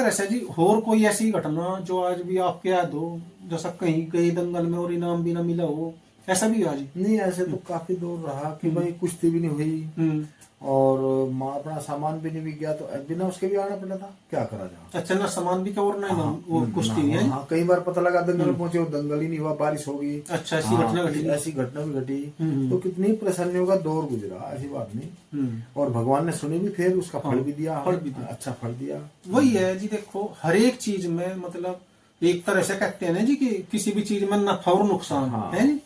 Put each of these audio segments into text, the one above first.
तरह से जी और कोई ऐसी घटना जो आज भी आपके याद हो, जैसा कहीं कहीं दंगल में और इनाम भी ना मिला हो, ऐसा भी हुआ जी? नहीं, ऐसे तो काफी दूर रहा कि भाई कुश्ती भी नहीं हुई और अपना सामान भी नहीं बिक गया, तो बिना उसके भी आना पड़ा था, क्या करा जाए। अच्छा, ना सामान भी क्या और ना वो कुश्ती हाँ, है। हाँ, कई बार पता लगा दंगल में पहुंचे, वो दंगल ही नहीं हुआ, बारिश हो गई। अच्छा, ऐसी घटना घटी? ऐसी घटना भी घटी। तो कितनी परेशानियों का दौर गुजरा, ऐसी बात नहीं। और भगवान ने सुनी भी, फिर उसका फल भी दिया, अच्छा फल दिया। वही है जी, देखो हर एक चीज में मतलब एक तरह से कहते हैं ना जी कि किसी भी चीज में नफा और नुकसान है जी।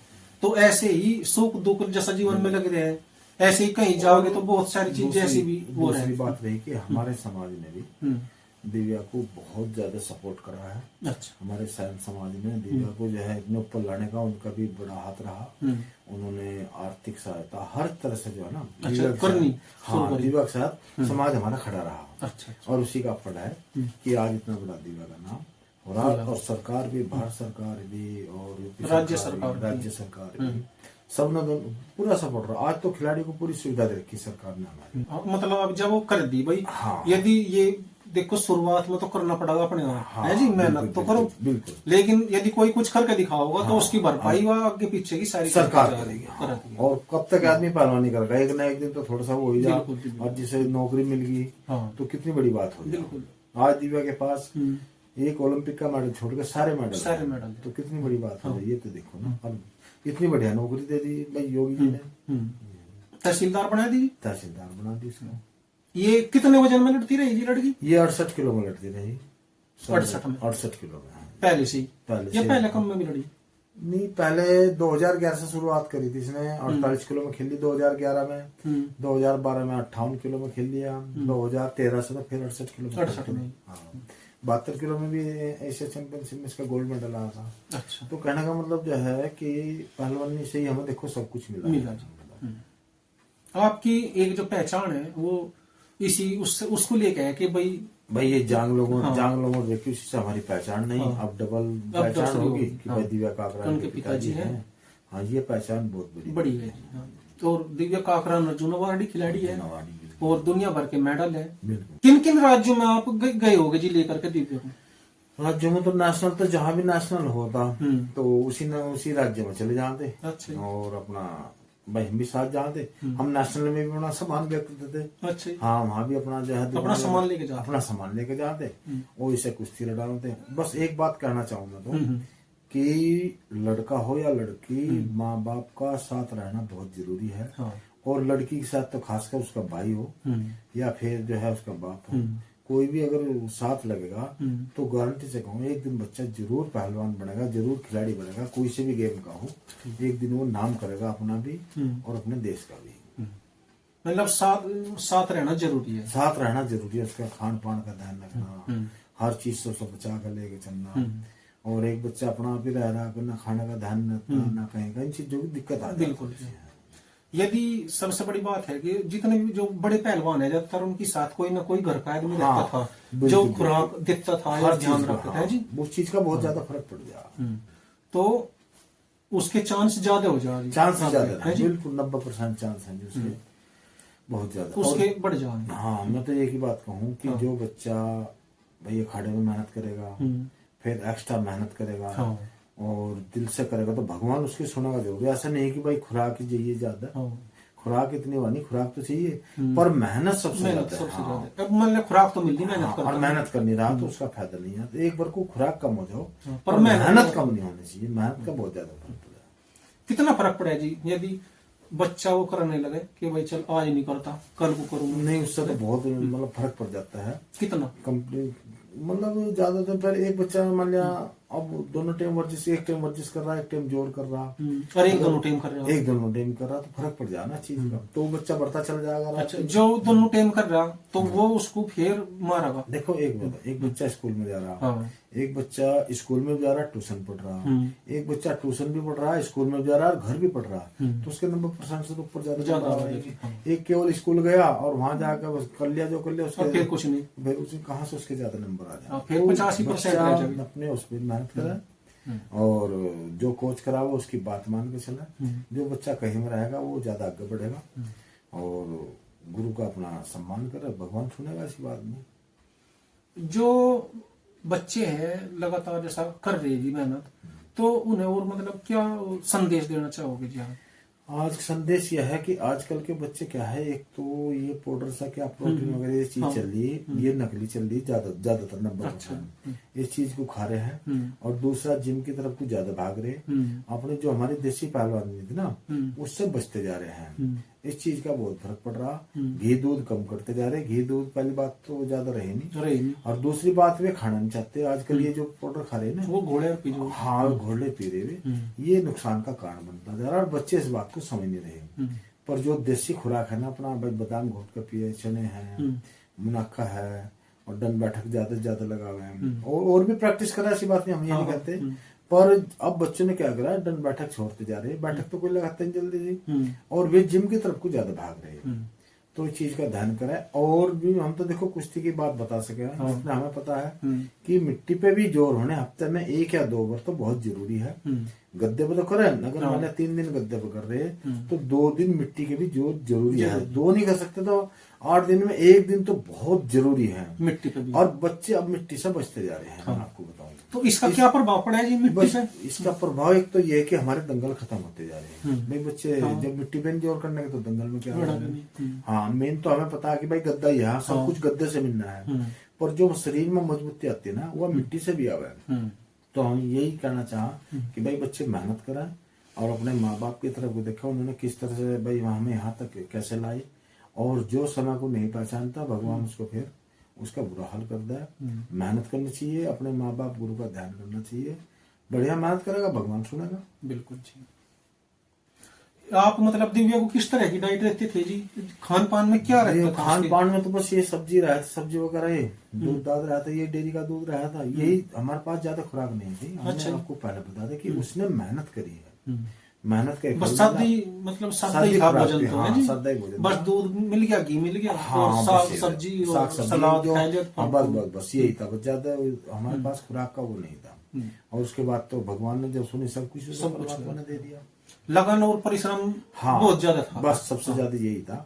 तो ऐसे ही सुख दुख जैसा जीवन में लग रहे हैं, ऐसे ही कहीं जाओगे तो बहुत सारी चीजें ऐसी भी हो रही है। बात रही कि हमारे समाज ने भी दिव्या को बहुत ज्यादा सपोर्ट करा है। अच्छा। हमारे सैन समाज में दिव्या को जो है इतने ऊपर लाने का उनका भी बड़ा हाथ रहा। उन्होंने आर्थिक सहायता हर तरह से जो है ना करनी, हाँ, दिव्या के साथ समाज हमारा खड़ा रहा। अच्छा। और उसी का फल है कि आज इतना बड़ा दिव्या का नाम हो रहा। और सरकार भी, भारत सरकार भी और राज्य सरकार भी, सब ने पूरा सपोर्ट रहा। आज तो खिलाड़ी को पूरी सुविधा दे रखी सरकार ने हमारी। मतलब अब जब वो कर दी भाई, हाँ, यदि ये देखो शुरुआत में तो करना पड़ेगा अपने आप, हाँ, है जी, मेहनत तो करो बिल्कुल। लेकिन यदि कोई कुछ करके दिखाओगा तो उसकी भरपाई व आगे पीछे की सारी सरकार करेगी। और कब तक आदमी पहलवानी करेगा, एक ना एक दिन तो थोड़ा सा वो हो जाए। और जिसे नौकरी मिल गई तो कितनी बड़ी बात हो। आज दिव्या के पास एक ओलंपिक का मेडल छोड़ के सारे मेडल, तो कितनी बड़ी बात हो रही है। तो देखो ना, अब इतनी बढ़िया नौकरी दे दी भाई योगी जी ने। तहसीलदार बना दी, तहसीलदार बना दी उसको। ये कितने वजन में लड़ती रही जी लड़की? ये 68 किलो में लड़ती रही। 68 किलो में पहले से? पहले कम में भी लड़ी? नहीं, पहले 2011 से शुरुआत करी थी इसने। 48 किलो में खेल ली 2011 में। 2012 में 58 किलो में खेल लिया। 2013 से तो फिर 68 किलो में। 72 किलो में भी एशिया चैंपियनशिप में इसका गोल्ड मेडल आया था। अच्छा। तो कहने का मतलब जो है कि पहलवानी से ही हमें देखो सब कुछ मिला। आपकी एक जो पहचान है वो इसी उसको लेके है कि भाई ये जांग लोगों देखी, उसी से हमारी पहचान नहीं। अब डबल पहचान होगी कि भाई दिव्या काकरा उनके पिताजी हैं। हाँ, ये पहचान बहुत बड़ी है। और दिव्या काकरा अर्जुन अवार्डी खिलाड़ी है और दुनिया भर के मेडल है। किन किन राज्यों में आप गए होगे जी लेकर के दिव्या को? राज्यों में तो नेशनल, तो जहाँ भी नेशनल होता तो उसी राज्य में चले जाते। अच्छा। और अपना भाई हम भी साथ जाते। हम नेशनल में भी अपना सामान बेचते थे। अच्छा। हाँ, वहाँ भी अपना जो है अपना सामान लेके जाते और इसे कुश्ती लड़ाते। बस एक बात कहना चाहूंगा तो कि लड़का हो या लड़की, माँ बाप का साथ रहना बहुत जरूरी है। और लड़की के साथ तो खासकर उसका भाई हो या फिर जो है उसका बाप हो, कोई भी अगर साथ लगेगा तो गारंटी से कहूँ एक दिन बच्चा जरूर पहलवान बनेगा, जरूर खिलाड़ी बनेगा। कोई से भी गेम का हो, एक दिन वो नाम करेगा अपना भी और अपने देश का भी। मतलब साथ रहना जरूरी है। साथ रहना जरूरी है। उसका खान पान का ध्यान रखना, हर चीज से उसको बचा कर लेके चलना। और एक बच्चा अपना आप ही रह रहा है, ना खाने का ध्यान रखना, ना कहीं का, इन चीजों की दिक्कत आती है। बिल्कुल। यदि सबसे बड़ी बात है कि जितने भी जो बड़े पहलवान है ज्यादातर उनके साथ कोई ना कोई घर का आदमी रहता था जो खुराक देता था या ध्यान रखता था जी। वो चीज का बहुत ज्यादा फर्क पड़ गया। तो उसके चांस ज्यादा हो जाए। चांस ज्यादा है, बिल्कुल 90% चांस है उसके, बहुत ज्यादा उसके बढ़ जाए। हाँ, मैं तो एक ही बात कहूँ कि जो बच्चा भाई अखाड़े में मेहनत करेगा, फिर एक्स्ट्रा मेहनत करेगा और दिल से करेगा तो भगवान उसकी सुनेगा जरूर। ऐसा नहीं कि भाई खुराक ही चाहिए ज्यादा, खुराक इतनी वाली खुराक तो चाहिए पर मेहनत सबसे ज्यादा। अब मान लो खुराक तो मिलती, और मेहनत करनी रहा तो उसका फायदा नहीं है। तो एक बार को खुराक कम हो जाओ पर मेहनत कम नहीं होनी चाहिए। मेहनत का बहुत ज्यादा फर्क पड़ेगा। कितना फर्क पड़ेगा जी यदि बच्चा वो करने लगे कि भाई चल आज नहीं करता कल को करूंगा? नहीं, उससे तो बहुत मतलब फर्क पड़ जाता है। कितना? कंप्लीट मतलब ज्यादातर पर एक बच्चा मान लिया अब दोनों टाइम वर्जिश, एक टाइम वर्जिश कर रहा है, एक टाइम जोर कर रहा, और एक दोनों टाइम कर रहा, तो फर्क पड़ जाए ना चीज का, तो बच्चा बढ़ता चला जाएगा। अच्छा, जो दोनों टाइम कर रहा तो वो उसको फिर मारेगा। देखो एक बच्चा स्कूल में जा रहा, एक बच्चा स्कूल में जा रहा, ट्यूशन पढ़ रहा, एक बच्चा ट्यूशन भी पढ़ रहा है, स्कूल में जा रहा है, घर भी पढ़ रहा, तो उसके नंबर परसेंट से तो ऊपर ज्यादा। एक केवल स्कूल गया और वहां जाकर बस कर लिया जो कर लिया, उसके फिर कुछ नहीं, फिर उसे कहाँ से उसके ज्यादा नंबर आ जाए। फिर 85% अपने उस पर मेहनत करे और जो कोच करा वो उसकी बात मान के चला। जो बच्चा कहीं में रहेगा वो ज्यादा आगे बढ़ेगा और गुरु का अपना सम्मान करे, भगवान सुनेगा इसी बात में। जो बच्चे हैं लगातार जैसा कर रहे हैं जी मेहनत, तो उन्हें और मतलब क्या संदेश देना चाहोगे जी आप? आज संदेश यह है कि आजकल के बच्चे क्या है, एक तो ये पाउडर सा क्या प्रोटीन वगैरह ये चीज चल रही है, ये नकली चल रही है ज्यादातर 90% इस चीज को खा रहे हैं। और दूसरा जिम की तरफ को ज्यादा भाग रहे हैं। अपने जो हमारे देसी पहलवान थे ना, उससे बचते जा रहे हैं। इस चीज का बहुत फर्क पड़ रहा। घी दूध कम करते जा रहे। घी दूध पहली बात तो ज्यादा रहे नहीं, और दूसरी बात वे खाना नहीं चाहते। आजकल ये जो पाउडर खा रहे हैं ना, वो घोड़े पी रहे। हाँ, घोड़े पी रहे हुए, ये नुकसान का कारण बनता जा रहा है। और बच्चे इस बात को समझ नहीं रहे। पर जो देसी खुराक है ना अपना, भाई बादाम घोट कर पिए, चने हैं, मुनाफा है, और दंड बैठक ज्यादा से ज्यादा लगा हुए हैं, और भी प्रैक्टिस करा, ऐसी बात नहीं, हम ये नहीं कहते। पर अब बच्चों ने क्या करा, दंड बैठक छोड़ते जा रहे हैं। बैठक तो कोई लगाते नहीं जल्दी जी, और वे जिम की तरफ को ज्यादा भाग रहे हैं। तो इस चीज का ध्यान करें। और भी हम तो देखो कुश्ती की बात बता सके, जितना हमें पता है कि मिट्टी पे भी जोर होने हफ्ते में 1 या 2 बार तो बहुत जरूरी है। गद्दे पे तो करें, अगर मैंने 3 दिन गद्दे पे कर रहे हैं तो 2 दिन मिट्टी के भी जोर जरूरी है। 2 नहीं कर सकते तो 8 दिन में 1 दिन तो बहुत जरूरी है मिट्टी पे भी। और बच्चे अब मिट्टी से बचते जा रहे हैं। मैं आपको बताऊं तो इसका क्या प्रभाव पड़ा है जी मिट्टी से? इसका प्रभाव एक तो ये है कि हमारे दंगल खत्म होते जा रहे हैं। भाई बच्चे जब मिट्टी पे जोर करने के तो दंगल में क्या हो रहा है। हाँ, मेन तो हमें पता है कि भाई गद्दा यहाँ सब कुछ गद्दे से मिलना है, पर जो शरीर में मजबूती आती है ना, वो मिट्टी से भी आवे। तो हम यही कहना चाह कि भाई बच्चे मेहनत करें और अपने माँ बाप की तरफ को देखा, उन्होंने किस तरह से भाई हमें यहाँ तक कैसे लाई। और जो समय को नहीं पहचानता, भगवान उसको फिर उसका बुरा हाल कर दे। मेहनत करनी चाहिए, अपने माँ बाप गुरु का ध्यान करना चाहिए। बढ़िया मेहनत करेगा, भगवान सुनेगा। बिल्कुल जी। आप मतलब दिव्या को किस तरह की डाइट रहती थी जी? खान पान में क्या रहता था? खान पान में तो बस ये सब्जी रहा था, सब्जी वगैरह, ये दूध दाद रहा था, ये डेयरी का दूध रहा था, यही हमारे पास ज्यादा खुराक नहीं थी। हमने आपको पहले बता दें कि उसने मेहनत करी है। मेहनत के बस सादी मतलब सादी भोजन तो है जी। सादा ही भोजन, बस दूध मिल गया, घी मिल गया, और साग सब्जी और सलाद, बस यही था। बस ज्यादा हमारे पास खुराक का वो नहीं था। और उसके बाद तो भगवान ने जब सुनी सब कुछ परमात्मा ने दे दिया। लगन और परिश्रम बहुत ज्यादा था। बस सबसे ज्यादा यही था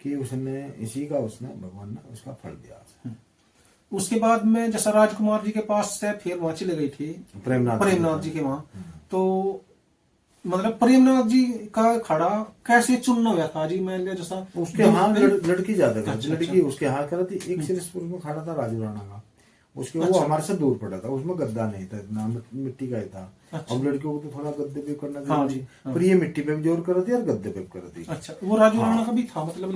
कि उसने इसी का भगवान ने उसका फल दिया। उसके बाद में जैसा राजकुमार जी के पास से फिर वहां चले गई थी प्रेमनाथ जी के वहां, तो मतलब प्रेमनाथ जी का खड़ा कैसे चुनना हुआ था जी? मैं जैसा उसके यहाँ लड़की ज्यादा थी, लड़की उसके यहाँ करा थी। एक सिरसपुर में खड़ा था राजू राणा का, उसके वो हमारे से दूर पड़ा था, उसमें गद्दा नहीं था, इतना मिट्टी का ही था। अब लड़कियों को तो थोड़ा गद्दे पे करना जरूरी, पर ये मिट्टी पे भी जोर कर रही और गद्दे पे कर रही। अच्छा, वो राजू राणा का भी था मतलब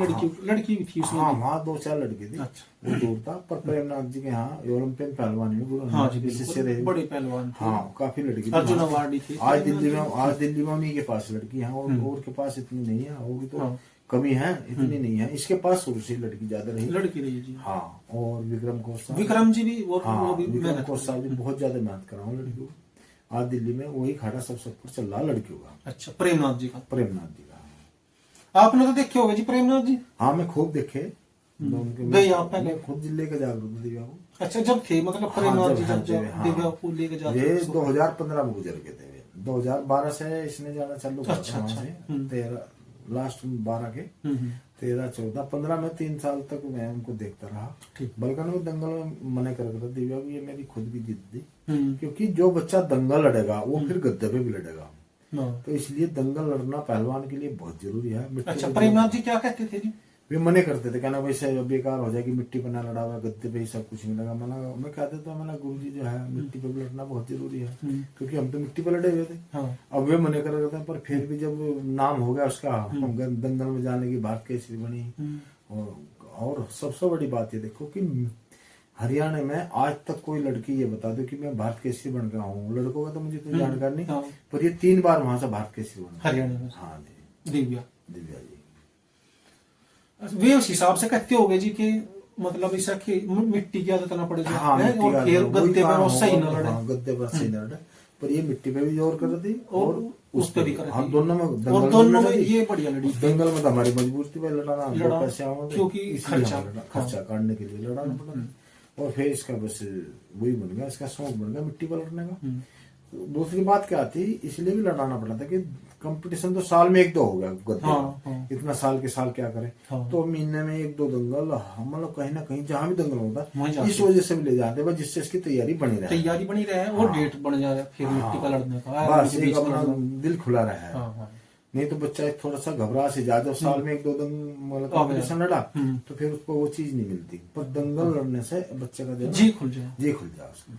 लड़की भी थी उसमें? हाँ, वहाँ 2-4 लड़की थी। वो दूर था, पर प्रेमनाथ जी के यहाँ ओलंपियन पहलवान में गुरु बड़े पहलवान, हाँ, काफी लड़की अर्जुन अवार्डी थी। आज दिल्ली में उन्हीं के पास लड़की है, और के पास इतनी नहीं है, होगी तो कमी है, इतनी नहीं है। इसके पास शुरू से लड़की ज्यादा लड़की रही जी। हाँ, और विक्रम जी भी, विक्रम कोसा भी बहुत ज्यादा मेहनत करा हूँ लड़कियों। आज दिल्ली में वही खाड़ा सब पर चल रहा लड़कियों का। अच्छा, प्रेमनाथ जी का आपने तो देखे होंगे जी प्रेमनाथ जी? हाँ, मैं खूब देखे। पहले खुद जिले का जागरूक दिव्या को। अच्छा, जब थे मतलब प्रेमनाथ जी जब दिव्या को लेके जाते? ये 2015 में गुजर गए थे। 2012 से इसने जाना चालू करा था वहां से। 13 लास्ट 12 के 13, 14, 15 में 3 साल तक मैं उनको देखता रहा। बलकन में दंगल में मना कर दिव्या को, ये मेरी खुद की जिद थी, क्योंकि जो बच्चा दंगल लड़ेगा वो फिर गद्दे पे भी लड़ेगा। तो इसलिए दंगल लड़ना पहलवान के लिए बहुत जरूरी है। अच्छा, प्रेमनाथ जी क्या कहते थे जी? वे मने करते थे, कहना वैसे बेकार हो जाएगी, मिट्टी पे ना लड़ा हुआ, गद्दे पे ही सब कुछ मिलेगा। मैं कहते तो मैंने गुरु जी जो है मिट्टी पे भी लड़ना बहुत जरूरी है, क्योंकि हम तो मिट्टी पे लड़े हुए थे। अब वे मने कर रहे थे, पर फिर भी जब नाम हो गया उसका, दंगल में जाने की भारत केसरी बनी। और सबसे बड़ी बात ये देखो कि हरियाणा में आज तक कोई लड़की ये बता दो कि मैं भारत केसरी बन गया हूँ। लड़कों का तो मुझे कोई जानकारी नहीं, पर ये 3 बार वहां से भारत केसरी बना हरियाणा में। हाँ जी, दिव्या जी। वे उस हिसाब से कहते होगे जी कि मतलब ऐसा कि मिट्टी की आदत ना पड़े, हाँ, और फिर गद्दे पर सही न लड़े। गद्दे पर सही न लड़े, पर ये मिट्टी पे भी जोर कर रही और उस पर भी कर रही। दोनों में ये बढ़िया लड़ी। दंगल में तो हमारी मजबूरी पे लड़ाना, पैसे आओ क्योंकि खर्चा काटने के लिए लड़ाना पड़ा। और फिर इसका बस वही बन गया, इसका शौक बन गया मिट्टी पर लड़ने का। दूसरी बात क्या थी, इसलिए भी लड़ाना पड़ा था कि कंपटीशन तो साल में 1-2 हो गया गद्दे हाँ, में। हाँ। इतना साल के साल क्या करें। हाँ। तो महीने में 1-2 दंगल मतलब कहीं ना कहीं जहां भी दंगल होता वहीं है जाते इस वजह से भी ले जाते हैं, बस जिससे इसकी तैयारी बनी रहे। तैयारी बनी रहे और हाँ। डेट बन जाए फिर मिट्टी का लड़ने का, आर्मी बस के एक बीच में अपना लड़ना। दिल खुला रहा है। हाँ, हाँ। नहीं तो बच्चा एक थोड़ा सा घबरा से जाए, जब साल में 1-2 मतलब कंपटीशन लड़ा तो फिर उसको वो चीज नहीं मिलती। पर दंगल लड़ने से बच्चे का जो है ना, जी खुल जाए। जी खुल जाए उसका।